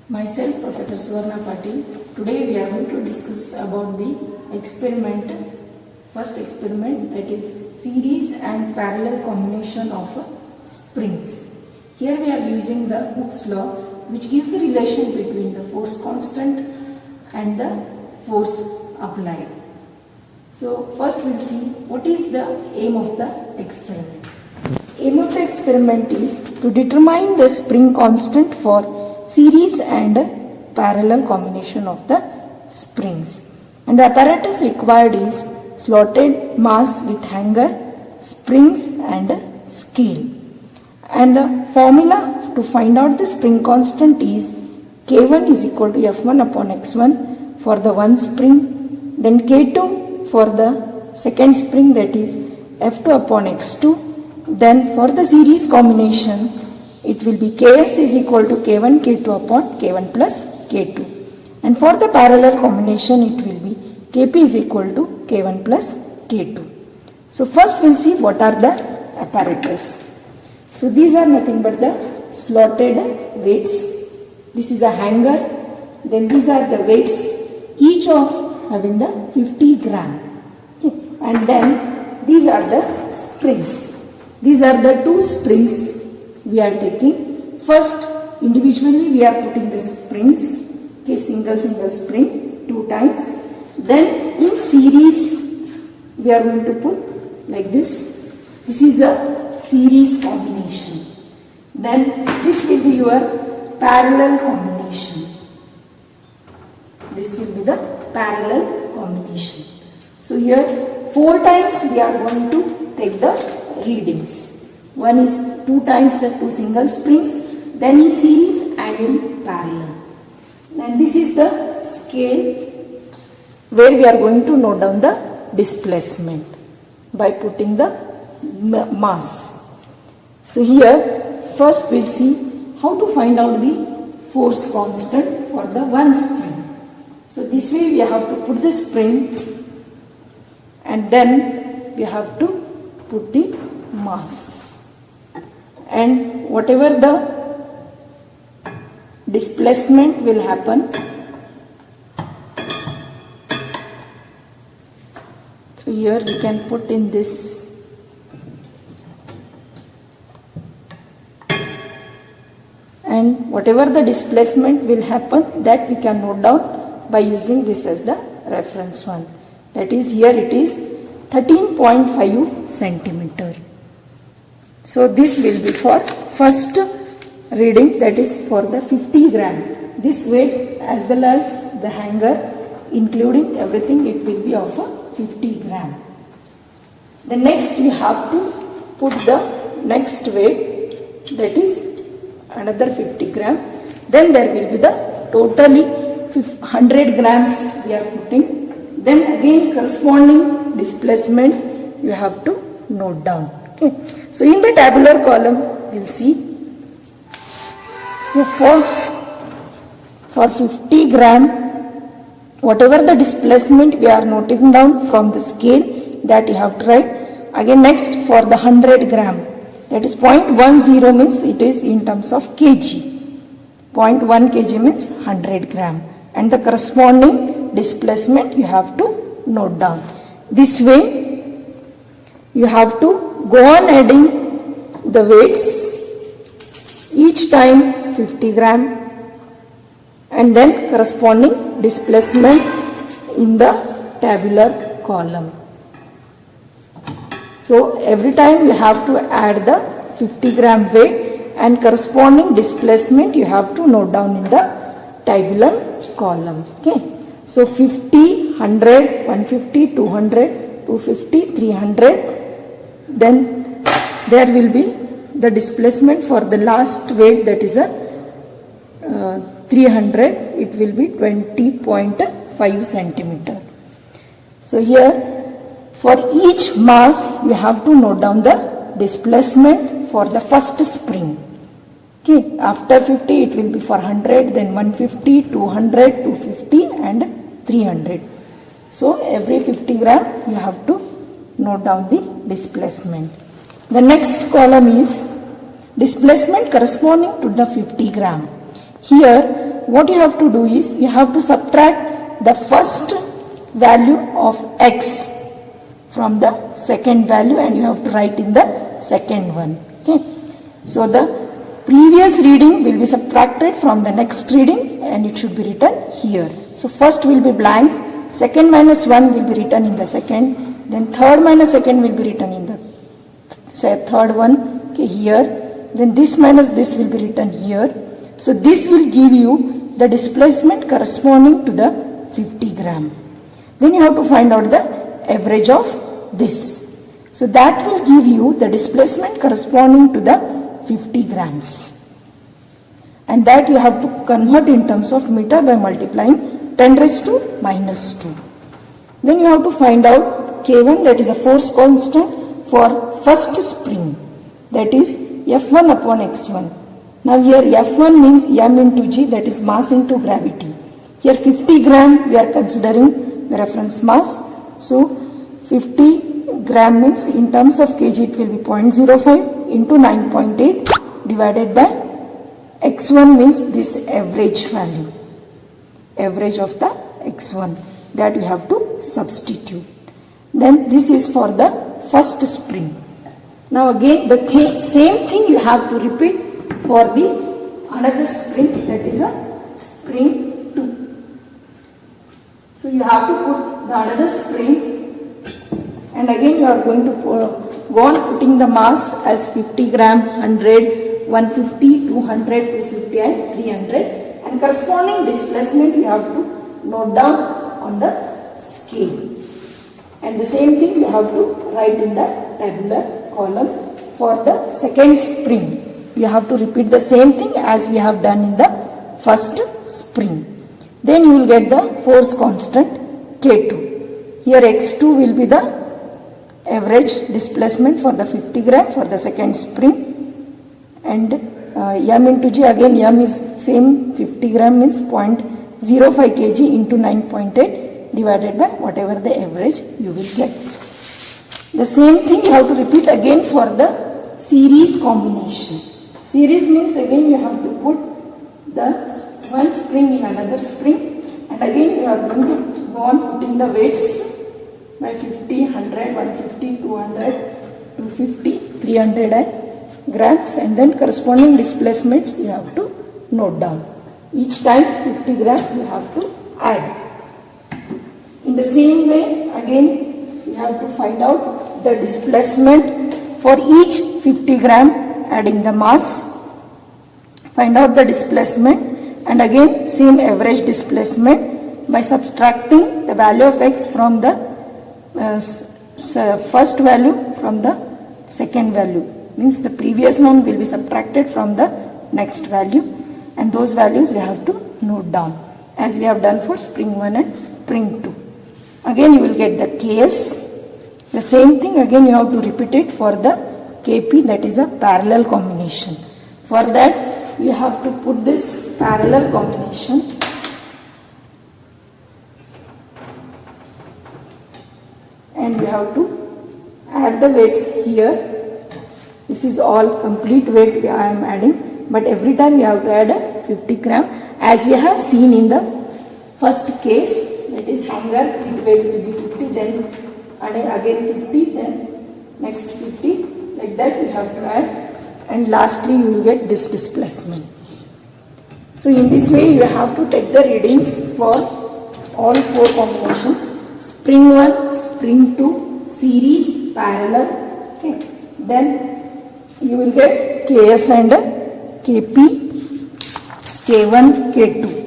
Myself, Professor Suvarna Patil. Today we are going to discuss about the experiment, first experiment, that is series and parallel combination of springs. Here we are using the Hooke's law, which gives the relation between the force constant and the force applied. So first we will see what is the aim of the experiment. Aim of the experiment is to determine the spring constant for series and parallel combination of the springs. And the apparatus required is slotted mass with hanger, springs and scale. And the formula to find out the spring constant is K1 is equal to F1 upon X1 for the one spring, then K2 for the second spring, that is F2 upon X2. Then for the series combination, it will be Ks is equal to K1 K2 upon K1 plus K2. And for the parallel combination, it will be Kp is equal to K1 plus K2. So first we will see what are the apparatus. So these are nothing but the slotted weights. This is a hanger. Then these are the weights, each of having the 50 gram. Okay. And then these are the springs. These are the two springs we are taking. First, individually we are putting the springs, okay, single spring 2 times. Then in series we are going to put like this. This is a series combination. Then this will be your parallel combination. This will be the parallel combination. So here 4 times we are going to take the readings. One is 2 times the 2 single springs, then in series and in parallel. And this is the scale where we are going to note down the displacement by putting the mass. So here first we will see how to find out the force constant for the one spring. So this way we have to put the spring and then we have to put the mass. And whatever the displacement will happen, so here we can put in this, and whatever the displacement will happen, that we can note down by using this as the reference one. That is, here it is 13.5 centimeter. So this will be for first reading, that is for the 50 gram. This weight as well as the hanger, including everything, it will be of a 50 gram. The next we have to put the next weight, that is another 50 gram. Then there will be the totally 100 grams we are putting. Then again corresponding displacement you have to note down. Okay. So in the tabular column we will see. So for 50 gram, whatever the displacement we are noting down from the scale, that you have to write. Again next for the 100 gram, that is 0.10 means it is in terms of kg. 0.1 kg means 100 gram. And the corresponding displacement you have to note down. This way you have to go on adding the weights each time 50 gram and then corresponding displacement in the tabular column. So every time you have to add the 50 gram weight and corresponding displacement you have to note down in the tabular column. Okay. So 50, 100, 150, 200, 250, 300. Then there will be the displacement for the last weight, that is a 300. It will be 20.5 centimeter. So here for each mass you have to note down the displacement for the first spring. Okay. After 50 it will be for 100, then 150, 200, 250 and 300. So every 50 gram you have to note down the displacement. The next column is displacement corresponding to the 50 gram. Here what you have to do is you have to subtract the first value of x from the second value and you have to write in the second one. Okay. So the previous reading will be subtracted from the next reading and it should be written here. So first will be blank, second minus 1 will be written in the second, then third minus second will be written in the third one, okay, here, then this minus this will be written here. So this will give you the displacement corresponding to the 50 gram. Then you have to find out the average of this. So that will give you the displacement corresponding to the 50 grams. And that you have to convert in terms of meter by multiplying 10 raised to minus 2. Then you have to find out K1, that is a force constant for first spring, that is F1 upon x1. Now here F1 means m into g, that is mass into gravity. Here 50 gram we are considering the reference mass. So 50 gram means in terms of kg it will be 0.05 into 9.8 divided by x1 means this average value, average of the x1, that you have to substitute. Then this is for the first spring. Now again the same thing you have to repeat for the another spring, that is a spring 2. So you have to put the another spring and again you are going to go on putting the mass as 50 gram, 100, 150, 200, 250 and 300, and corresponding displacement you have to note down on the scale. And the same thing you have to write in the tabular column for the second spring. You have to repeat the same thing as we have done in the first spring. Then you will get the force constant K2. Here x2 will be the average displacement for the 50 gram for the second spring, and m into g, again m is same, 50 gram means 0.05 kg into 9.8 divided by whatever the average you will get. The same thing you have to repeat again for the series combination. Series means again you have to put the one spring in another spring, and again you are going to go on putting the weights by 50, 100, 150, 200, 250, 300 grams, and then corresponding displacements you have to note down. Each time 50 grams you have to add. In the same way again you have to find out the displacement for each 50 gram, adding the mass, find out the displacement, and again same average displacement by subtracting the value of x from the first value from the second value, means the previous one will be subtracted from the next value, and those values we have to note down as we have done for spring 1 and spring 2. Again you will get the Ks. The same thing again you have to repeat it for the Kp, that is a parallel combination. For that you have to put this parallel combination and you have to add the weights here. This is all complete weight I am adding, but every time you have to add a 50 gram as we have seen in the first case, that is hanger, its weight will be 50, then again 50, then next 50, like that you have to add, and lastly you will get this displacement. So in this way you have to take the readings for all four combinations: spring 1, spring 2, series, parallel. Okay. Then you will get Ks and Kp, K1, K2.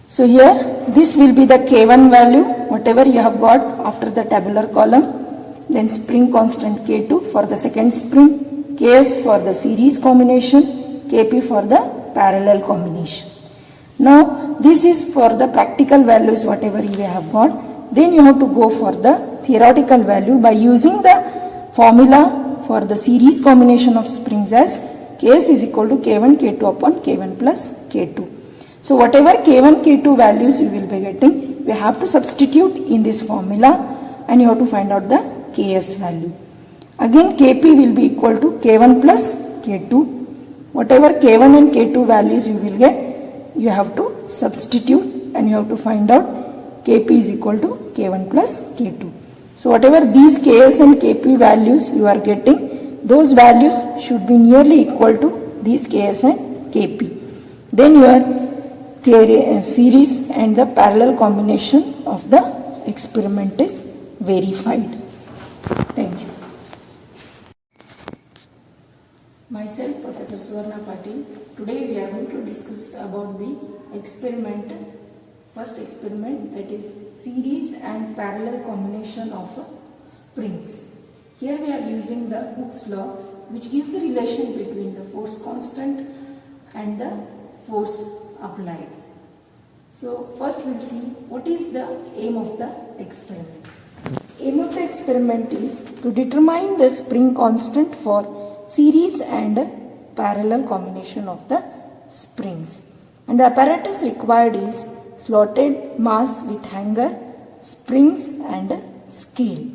So here this will be the K1 value, whatever you have got after the tabular column, then spring constant K2 for the second spring, Ks for the series combination, Kp for the parallel combination. Now this is for the practical values whatever you have got. Then you have to go for the theoretical value by using the formula for the series combination of springs as Ks is equal to K1 K2 upon K1 plus K2. So whatever K1 K2 values you will be getting, we have to substitute in this formula and you have to find out the Ks value. Again Kp will be equal to K1 plus K2. Whatever K1 and K2 values you will get, you have to substitute and you have to find out Kp is equal to K1 plus K2. So whatever these Ks and Kp values you are getting, those values should be nearly equal to these Ks and Kp. Then your theory, series and the parallel combination of the experiment is verified. Thank you. Myself, Professor Suvarna Patil. Today we are going to discuss about the experiment, first experiment, that is series and parallel combination of springs. Here we are using the Hooke's law, which gives the relation between the force constant and the force applied. So first we will see what is the aim of the experiment. Aim of the experiment is to determine the spring constant for series and parallel combination of the springs. And the apparatus required is slotted mass with hanger, springs and scale.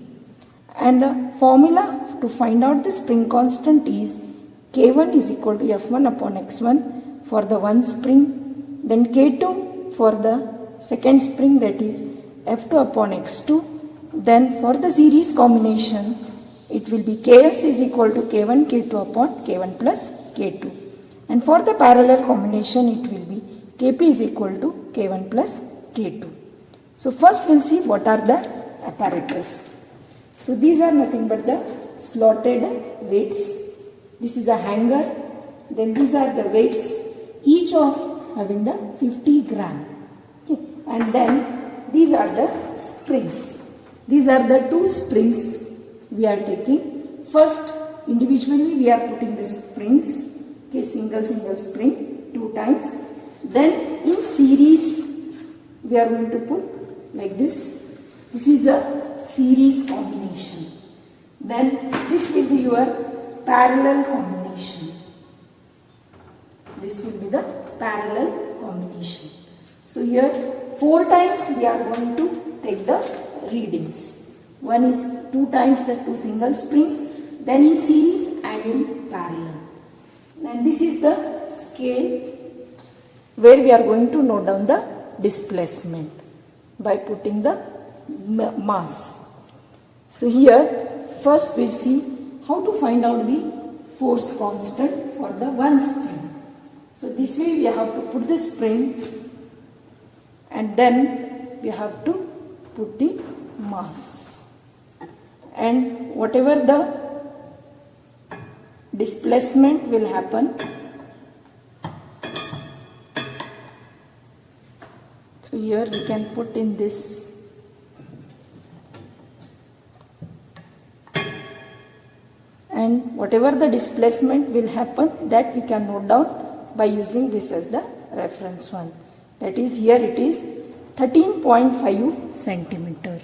And the formula to find out the spring constant is K1 is equal to F1 upon X1 for the one spring, then K2 for the second spring, that is F2 upon X2. Then for the series combination, it will be Ks is equal to K1 K2 upon K1 plus K2. And for the parallel combination, it will be Kp is equal to K1 plus K2. So first we'll see what are the apparatus. So these are nothing but the slotted weights. This is a hanger. Then these are the weights, each of having the 50 gram. Okay. And then these are the springs. These are the two springs we are taking. First, individually we are putting the springs, okay, single spring 2 times. Then in series we are going to put like this. This is a series combination. Then this will be your parallel combination. This will be the parallel combination. So here 4 times we are going to take the readings. One is 2 times the 2 single springs, then in series and in parallel. And this is the scale where we are going to note down the displacement by putting the mass. So here first we will see how to find out the force constant for the one spring. So this way we have to put the spring and then we have to put the mass. And whatever the displacement will happen, so here we can put in this, and whatever the displacement will happen, that we can note down by using this as the reference one. That is, here it is 13.5 centimeter.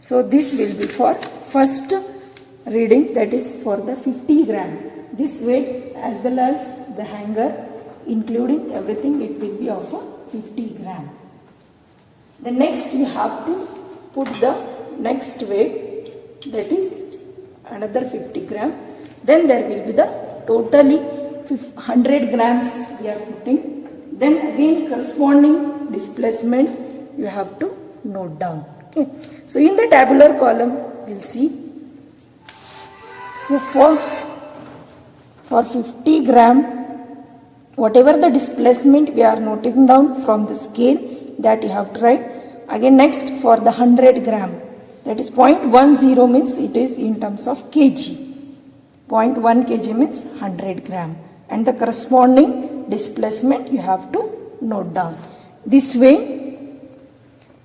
So this will be for first reading, that is for the 50 gram. This weight as well as the hanger, including everything, it will be of 50 gram. The next you have to put the next weight, that is another 50 gram. Then there will be the totally 100 grams we are putting. Then again corresponding displacement you have to note down. Okay. So in the tabular column we will see. So for 50 gram, whatever the displacement we are noting down from the scale, that you have to write. Again next for the 100 gram, that is 0.10 means it is in terms of kg. 0.1 kg means 100 gram. And the corresponding displacement you have to note down. This way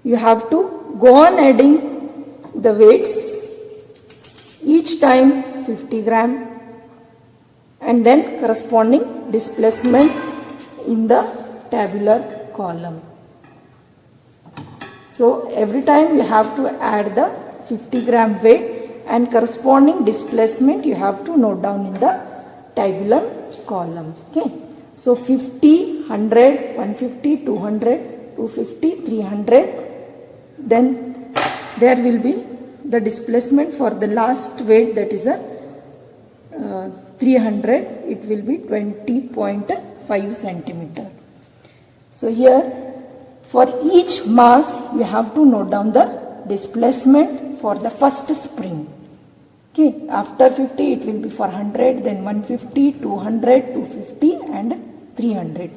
you have to go on adding the weights each time 50 gram and then corresponding displacement in the tabular column. So every time you have to add the 50 gram weight and corresponding displacement you have to note down in the tabular column. Okay. So 50, 100, 150, 200, 250, 300. Then there will be the displacement for the last weight, that is a 300. It will be 20.5 centimeter. So here for each mass you have to note down the displacement for the first spring. Okay, after 50 it will be for 100, then 150, 200, 250 and 300.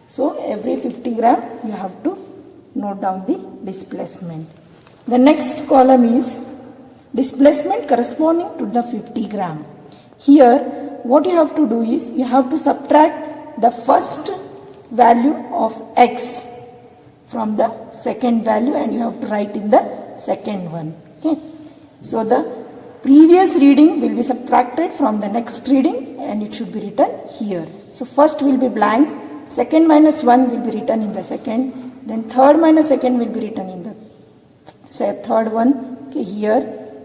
So every 50 gram you have to note down the displacement. The next column is displacement corresponding to the 50 gram. Here what you have to do is you have to subtract the first value of x from the second value and you have to write in the second one. Okay. So the previous reading will be subtracted from the next reading and it should be written here. So first will be blank, second minus 1 will be written in the second, then third minus second will be written in the third one, okay, here,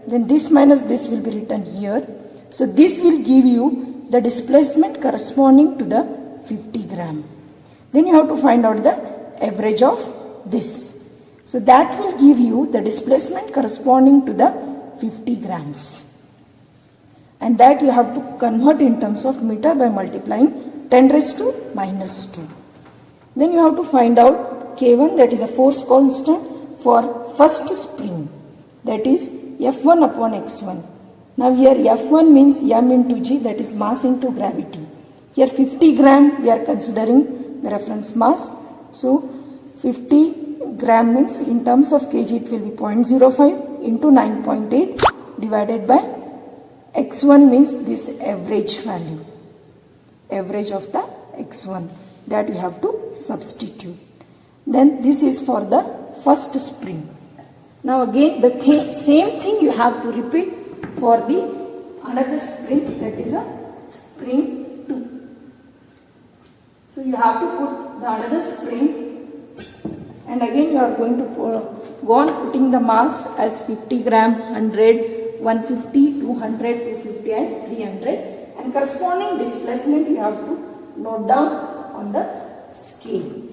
then this minus this will be written here. So this will give you the displacement corresponding to the 50 gram. Then you have to find out the average of this. So that will give you the displacement corresponding to the 50 grams. And that you have to convert in terms of meter by multiplying 10 raised to minus 2. Then you have to find out K1, that is a force constant for first spring, that is F1 upon x1. Now here F1 means m into g, that is mass into gravity. Here 50 gram we are considering the reference mass. So 50 gram means in terms of kg it will be 0.05 into 9.8 divided by x1 means this average value, average of the x1, that we have to substitute. Then this is for the first spring. Now again the same thing you have to repeat for the another spring, that is a spring 2. So you have to put the another spring and again you are going to go on putting the mass as 50 gram, 100, 150, 200, 250 and 300, and corresponding displacement you have to note down on the scale.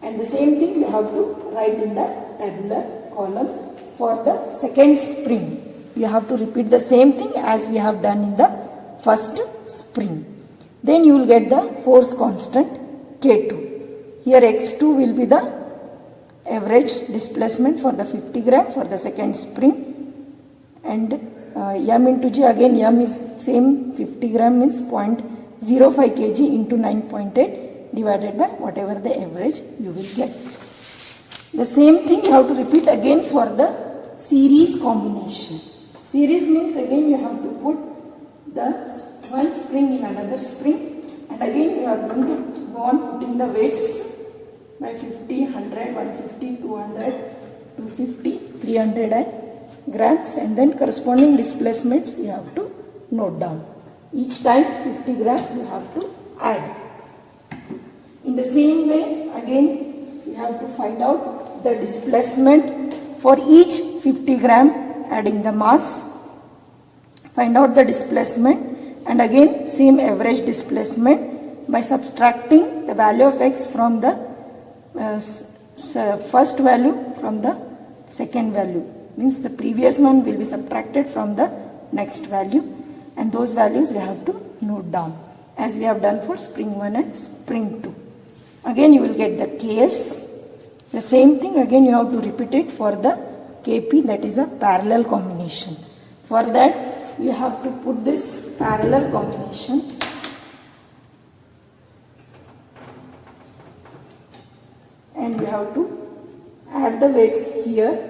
And the same thing you have to write in the tabular column for the second spring. You have to repeat the same thing as we have done in the first spring. Then you will get the force constant K2. Here x2 will be the average displacement for the 50 gram for the second spring, and m into g, again m is same, 50 gram means 0.05 kg into 9.8 divided by whatever the average you will get. The same thing you have to repeat again for the series combination. Series means again you have to put the one spring in another spring, and again you are going to go on putting the weights by 50, 100, 150, 200, 250, 300 grams, and then corresponding displacements you have to note down. Each time 50 grams you have to add. In the same way again you have to find out the displacement for each 50 gram, adding the mass, find out the displacement, and again same average displacement by subtracting the value of x from the first value from the second value, means the previous one will be subtracted from the next value, and those values we have to note down as we have done for spring 1 and spring 2. Again you will get the Ks. The same thing again you have to repeat it for the Kp, that is a parallel combination. For that you have to put this parallel combination and you have to add the weights here.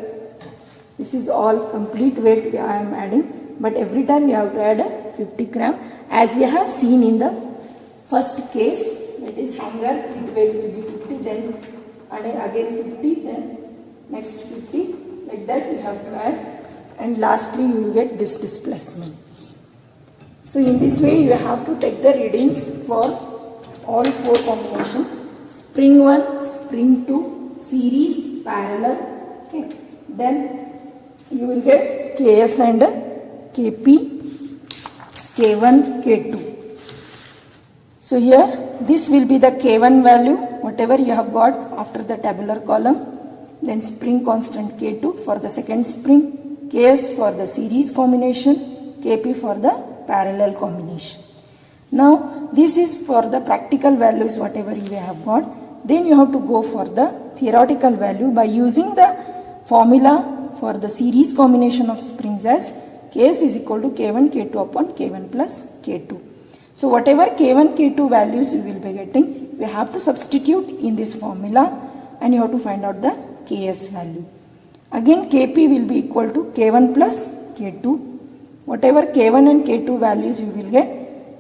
This is all complete weight I am adding, but every time you have to add a 50 gram as we have seen in the first case, that is hanger with weight will be 50, then again 50, then next 50, like that you have to add, and lastly you will get this displacement. So in this way you have to take the readings for all four combinations: spring 1, spring 2, series, parallel. Okay. Then you will get Ks and Kp, K1, K2. So here this will be the K1 value, whatever you have got after the tabular column, then spring constant K2 for the second spring, Ks for the series combination, Kp for the parallel combination. Now this is for the practical values whatever you have got. then you have to go for the theoretical value by using the formula for the series combination of springs as Ks is equal to K1 K2 upon K1 plus K2. So whatever K1 K2 values you will be getting, we have to substitute in this formula and you have to find out the Ks value. Again Kp will be equal to K1 plus K2. Whatever K1 and K2 values you will get,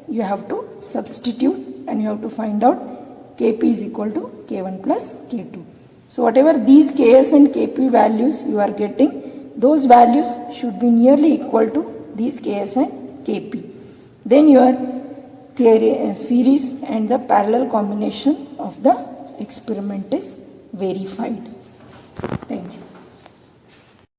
you have to substitute and you have to find out Kp is equal to K1 plus K2. So whatever these Ks and Kp values you are getting, those values should be nearly equal to these Ks and Kp. Then your theory, series and the parallel combination of the experiment is verified. Thank you.